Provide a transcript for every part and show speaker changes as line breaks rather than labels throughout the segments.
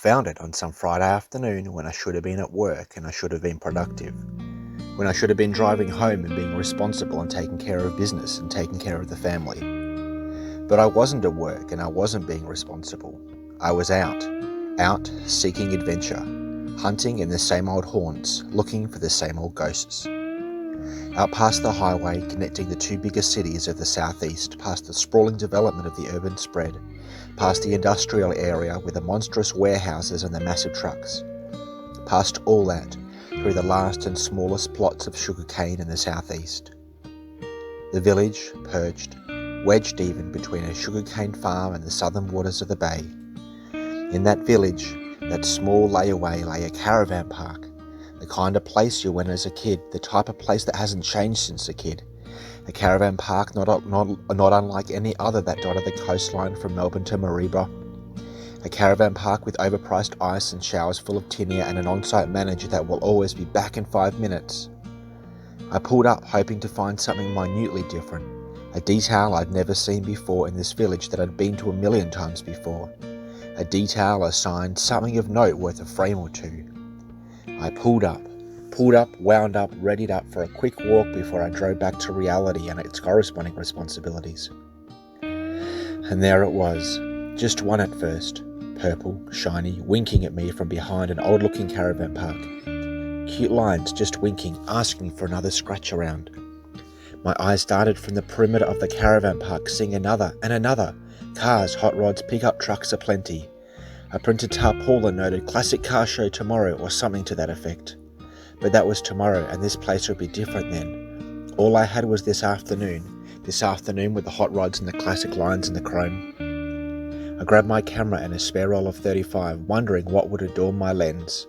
Found it on some Friday afternoon when I should have been at work and I should have been productive. When I should have been driving home and being responsible and taking care of business and taking care of the family. But I wasn't at work and I wasn't being responsible. I was out seeking adventure, hunting in the same old haunts, looking for the same old ghosts. Out past the highway connecting the two biggest cities of the southeast, past the sprawling development of the urban spread, past the industrial area with the monstrous warehouses and the massive trucks, past all that, through the last and smallest plots of sugarcane in the southeast. The village, perched, wedged even between a sugarcane farm and the southern waters of the bay. In that village, that small layaway lay a caravan park, the kind of place you went as a kid, the type of place that hasn't changed since a kid. A caravan park not unlike any other that dotted the coastline from Melbourne to Mareeba. A caravan park with overpriced ice and showers full of tin air and an on-site manager that will always be back in 5 minutes. I pulled up hoping to find something minutely different, a detail I'd never seen before in this village that I'd been to 1,000,000 times before. A detail, a sign, something of note worth a frame or two. I pulled up, wound up, readied up for a quick walk before I drove back to reality and its corresponding responsibilities. And there it was, just one at first, purple, shiny, winking at me from behind an old-looking caravan park. Cute lines just winking, asking for another scratch around. My eyes darted from the perimeter of the caravan park, seeing another and another. Cars, hot rods, pickup trucks aplenty. A printed tarpaulin noted classic car show tomorrow or something to that effect. But that was tomorrow and this place would be different then. All I had was this afternoon with the hot rods and the classic lines and the chrome. I grabbed my camera and a spare roll of 35, wondering what would adorn my lens.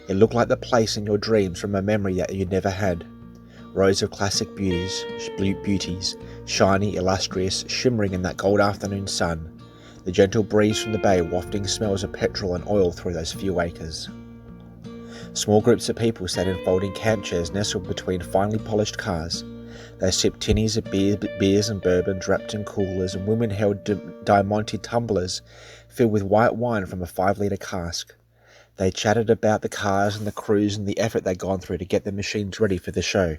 It looked like the place in your dreams from a memory that you'd never had. Rows of classic beauties, shiny, illustrious, shimmering in that gold afternoon sun. The gentle breeze from the bay wafting smells of petrol and oil through those few acres. Small groups of people sat in folding camp chairs nestled between finely polished cars. They sipped tinnies of beers and bourbons wrapped in coolers, and women held diamante tumblers filled with white wine from a 5-litre cask. They chatted about the cars and the crews and the effort they'd gone through to get the machines ready for the show.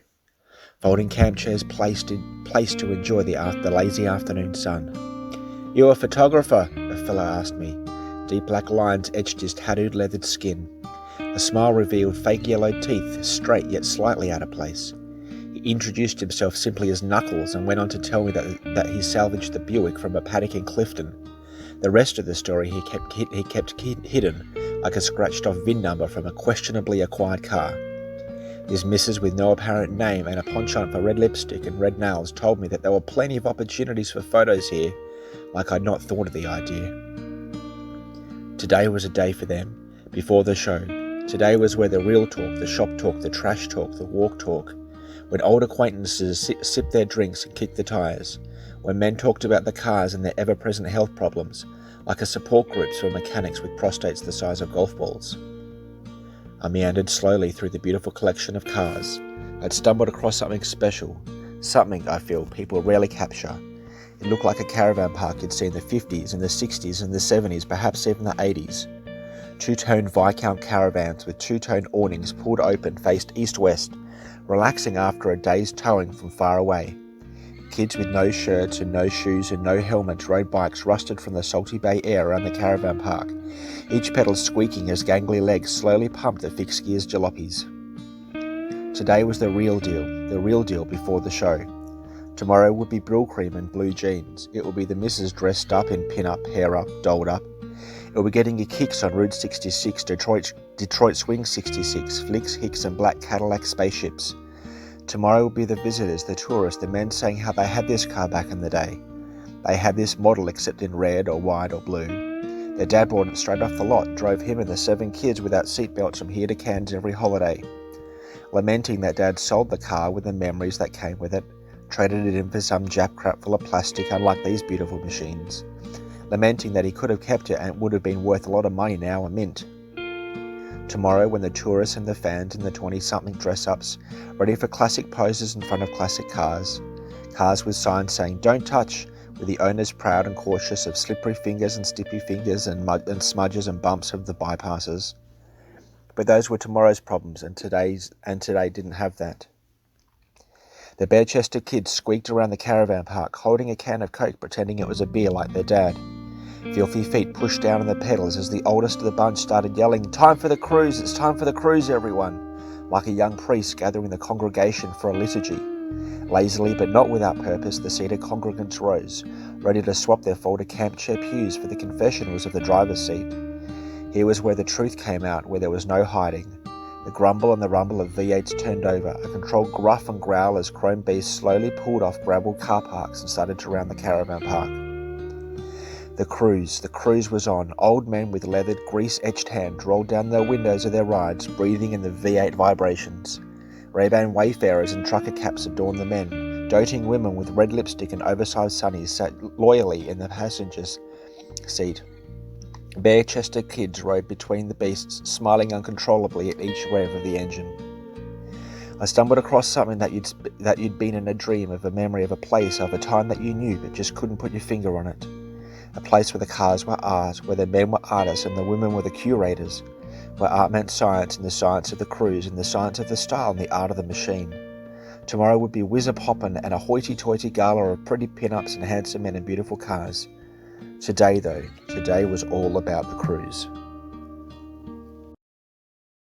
Folding camp chairs placed to enjoy the lazy afternoon sun. "You a photographer?" a fellow asked me. Deep black lines etched his tattooed leathered skin. A smile revealed fake yellow teeth, straight yet slightly out of place. He introduced himself simply as Knuckles and went on to tell me that he salvaged the Buick from a paddock in Clifton. The rest of the story he kept hidden, like a scratched-off VIN number from a questionably acquired car. His missus with no apparent name and a penchant for red lipstick and red nails told me that there were plenty of opportunities for photos here, like I'd not thought of the idea. Today was a day for them, before the show. Today was where the real talk, the shop talk, the trash talk, the walk talk, when old acquaintances sipped their drinks and kicked the tires, when men talked about the cars and their ever-present health problems, like a support groups for mechanics with prostates the size of golf balls. I meandered slowly through the beautiful collection of cars. I'd stumbled across something special, something, I feel, people rarely capture. It looked like a caravan park you'd see in the 50s and the 60s and the 70s, perhaps even the 80s. Two-tone Viscount caravans with two-tone awnings pulled open faced east-west, relaxing after a day's towing from far away. Kids with no shirts and no shoes and no helmets rode bikes rusted from the salty bay air around the caravan park, each pedal squeaking as gangly legs slowly pumped the fixed gears jalopies. Today was the real deal before the show. Tomorrow would be Brylcreem and blue jeans. It will be the missus dressed up in pin-up, hair up, dolled up. It will be getting your kicks on Route 66, Detroit Swing 66, Flicks, Hicks and black Cadillac spaceships. Tomorrow will be the visitors, the tourists, the men saying how they had this car back in the day. They had this model except in red or white or blue. Their dad brought it straight off the lot, drove him and the 7 kids without seatbelts from here to Cairns every holiday. Lamenting that dad sold the car with the memories that came with it, traded it in for some Jap crap full of plastic unlike these beautiful machines. Lamenting that he could have kept it and it would have been worth a lot of money now a mint. Tomorrow, when the tourists and the fans and the 20-something dress-ups, ready for classic poses in front of classic cars with signs saying "Don't touch," with the owners proud and cautious of slippery fingers and stippy fingers and mud and smudges and bumps of the bypassers. But those were tomorrow's problems, and today didn't have that. The bare-chested kids squeaked around the caravan park, holding a can of Coke, pretending it was a beer like their dad. Filthy feet pushed down on the pedals as the oldest of the bunch started yelling, "Time for the cruise! It's time for the cruise, everyone!" like a young priest gathering the congregation for a liturgy. Lazily, but not without purpose, the seated congregants rose, ready to swap their folded camp chair pews for the confessionals of the driver's seat. Here was where the truth came out, where there was no hiding. The grumble and the rumble of V8s turned over, a controlled gruff and growl as chrome beasts slowly pulled off gravel car parks and started to round the caravan park. The cruise was on. Old men with leathered, grease-etched hands rolled down the windows of their rides, breathing in the V8 vibrations. Ray-Ban wayfarers and trucker caps adorned the men. Doting women with red lipstick and oversized sunnies sat loyally in the passenger's seat. Bare-chested kids rode between the beasts, smiling uncontrollably at each rev of the engine. I stumbled across something that you'd been in a dream of, a memory of a place, of a time that you knew but just couldn't put your finger on it. A place where the cars were art, where the men were artists and the women were the curators, where art meant science and the science of the cruise and the science of the style and the art of the machine. Tomorrow would be whizzer-poppin' and a hoity-toity gala of pretty pin-ups and handsome men in beautiful cars. Today was all about the cruise.